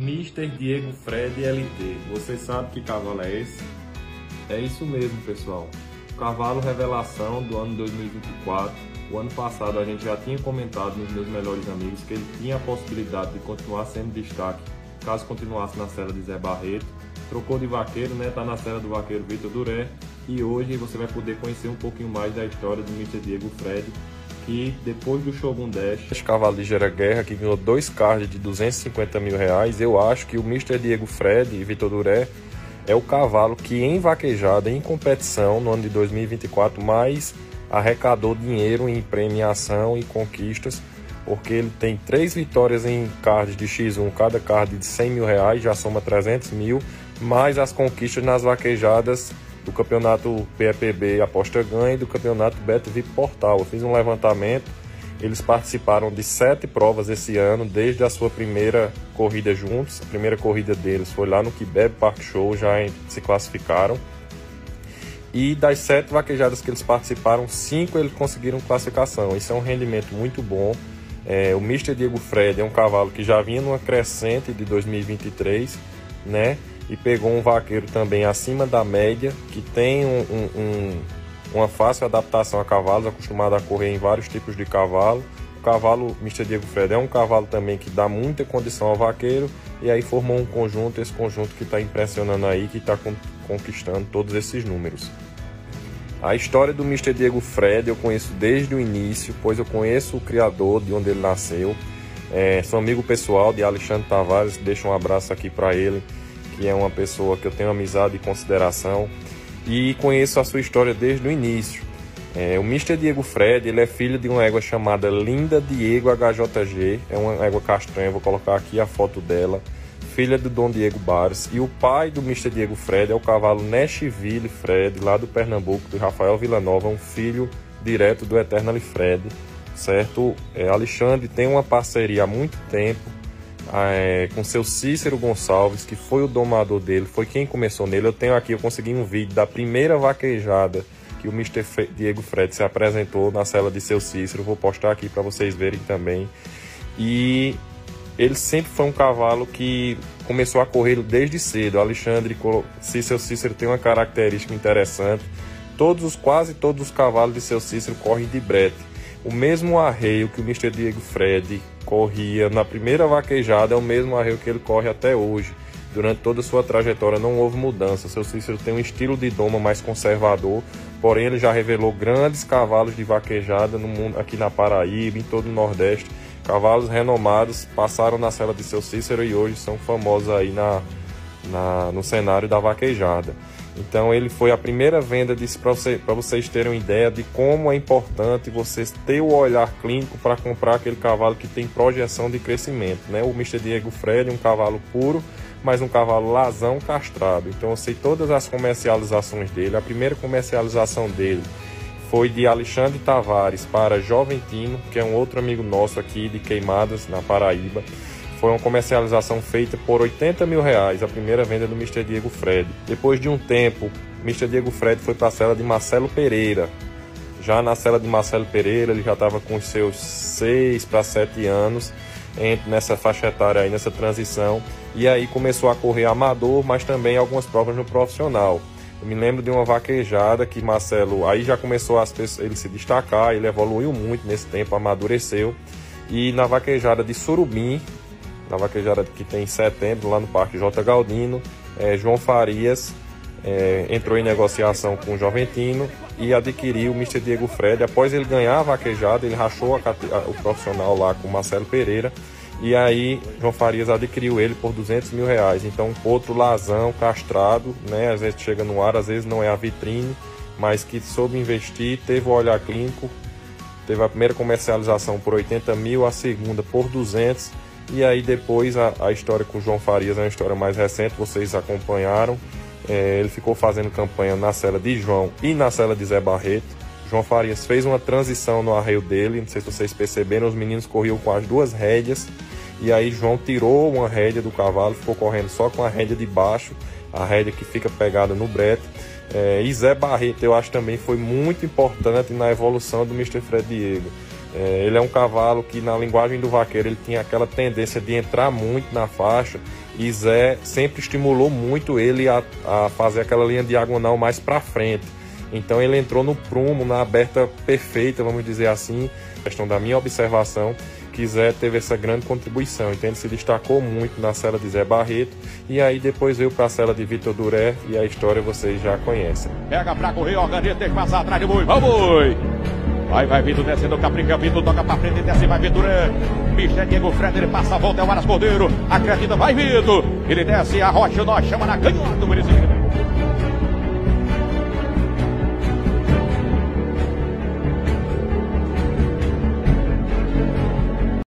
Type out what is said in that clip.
Mister Diego Fred LT, você sabe que cavalo é esse? É isso mesmo, pessoal. O cavalo revelação do ano 2024. O ano passado a gente já tinha comentado nos meus melhores amigos que ele tinha a possibilidade de continuar sendo destaque caso continuasse na cela de Zé Barreto. Trocou de vaqueiro, né? Tá na cela do vaqueiro Vitor Duré. E hoje você vai poder conhecer um pouquinho mais da história do Mister Diego Fred, que depois do Shogun Dash, esse cavalo de Gera Guerra, que ganhou 2 cards de 250 mil reais, eu acho que o Mister Diego Fred e Vitor Duré é o cavalo que em vaquejada, em competição, no ano de 2024, mais arrecadou dinheiro em premiação e conquistas, porque ele tem 3 vitórias em cards de X1, cada card de 100 mil reais, já soma 300 mil, mais as conquistas nas vaquejadas do campeonato PEPB Aposta Ganha e do campeonato BetVip Portal. Eu fiz um levantamento, eles participaram de 7 provas esse ano, desde a sua primeira corrida juntos. A primeira corrida deles foi lá no Kibeb Park Show, já se classificaram. E das 7 vaquejadas que eles participaram, 5 eles conseguiram classificação. Isso é um rendimento muito bom. O Mister Diego Fred é um cavalo que já vinha numa crescente de 2023, né? E pegou um vaqueiro também acima da média, que tem uma fácil adaptação a cavalos, acostumado a correr em vários tipos de cavalo. O cavalo Mister Diego Fred é um cavalo também que dá muita condição ao vaqueiro, e aí formou um conjunto, esse conjunto que está impressionando aí, que está conquistando todos esses números. A história do Mister Diego Fred eu conheço desde o início, pois eu conheço o criador, de onde ele nasceu. Sou amigo pessoal de Alexandre Tavares, deixo um abraço aqui para ele, que é uma pessoa que eu tenho amizade e consideração, e conheço a sua história desde o início. O Mister Diego Fred, ele é filho de uma égua chamada Linda Diego HJG, é uma égua castanha, vou colocar aqui a foto dela, filha do Dom Diego Bares, e o pai do Mister Diego Fred é o cavalo Nashville Fred, lá do Pernambuco, do Rafael Villanova, um filho direto do Eternally Fred, certo? Alexandre tem uma parceria há muito tempo, com seu Cícero Gonçalves, que foi o domador dele, foi quem começou nele. Eu consegui um vídeo da primeira vaquejada que o Mister Diego Fred se apresentou na cela de seu Cícero, vou postar aqui para vocês verem também. E ele sempre foi um cavalo que começou a correr desde cedo. Alexandre e seu Cícero tem uma característica interessante, quase todos os cavalos de seu Cícero correm de brete. O mesmo arreio que o Mister Diego Fred corria na primeira vaquejada é o mesmo arreio que ele corre até hoje. Durante toda a sua trajetória não houve mudança. Seu Cícero tem um estilo de doma mais conservador, porém ele já revelou grandes cavalos de vaquejada no mundo, aqui na Paraíba, em todo o Nordeste. Cavalos renomados passaram na cela de seu Cícero e hoje são famosos aí no cenário da vaquejada. Então ele foi a primeira venda disso, para vocês terem uma ideia de como é importante vocês ter o olhar clínico para comprar aquele cavalo que tem projeção de crescimento, né? O Mister Diego Fred é um cavalo puro, mas um cavalo lazão castrado. Então eu sei todas as comercializações dele. A primeira comercialização dele foi de Alexandre Tavares para Joventino, que é um outro amigo nosso aqui de Queimadas, na Paraíba. Foi uma comercialização feita por 80 mil reais, a primeira venda do Mister Diego Fred. Depois de um tempo, Mister Diego Fred foi para a cela de Marcelo Pereira. Já na cela de Marcelo Pereira, ele já estava com os seus 6 para 7 anos, nessa faixa etária aí, nessa transição. E aí começou a correr amador, mas também algumas provas no profissional. Eu me lembro de uma vaquejada que Marcelo, aí já começou ele se destacar, ele evoluiu muito nesse tempo, amadureceu. E na vaquejada de Surubim, na vaquejada que tem em setembro, lá no Parque J. Galdino, João Farias entrou em negociação com o Joventino e adquiriu o Mister Diego Fred. Após ele ganhar a vaquejada, ele rachou o profissional lá com o Marcelo Pereira, e aí João Farias adquiriu ele por 200 mil reais. Então outro lazão castrado, né? Às vezes chega no ar, às vezes não é a vitrine, mas que soube investir, teve o olhar clínico. Teve a primeira comercialização por 80 mil, a segunda por 200. E aí depois a história com o João Farias é uma história mais recente, vocês acompanharam. Ele ficou fazendo campanha na cela de João e na cela de Zé Barreto. João Farias fez uma transição no arreio dele, não sei se vocês perceberam, os meninos corriam com as 2 rédeas. E aí João tirou uma rédea do cavalo, ficou correndo só com a rédea de baixo, a rédea que fica pegada no brete. E Zé Barreto eu acho também foi muito importante na evolução do Mister Fred Diego. Ele é um cavalo que, na linguagem do vaqueiro, ele tinha aquela tendência de entrar muito na faixa, e Zé sempre estimulou muito ele a fazer aquela linha diagonal mais para frente. Então ele entrou no prumo, na aberta perfeita, vamos dizer assim, questão da minha observação, que Zé teve essa grande contribuição. Então ele se destacou muito na cela de Zé Barreto, e aí depois veio para a cela de Vitor Duré, e a história vocês já conhecem. Pega pra correr, organiza, tem que passar atrás de Boi, vamos Boi! Vai Vitor descendo, Caprica, Vitor toca pra frente, desce, vai Vitor Duré. Michel Diego Fred, ele passa a volta, é o Aras Cordeiro, acredita, vai Vitor! Ele desce, a Rocha, nós chama na canhota do município.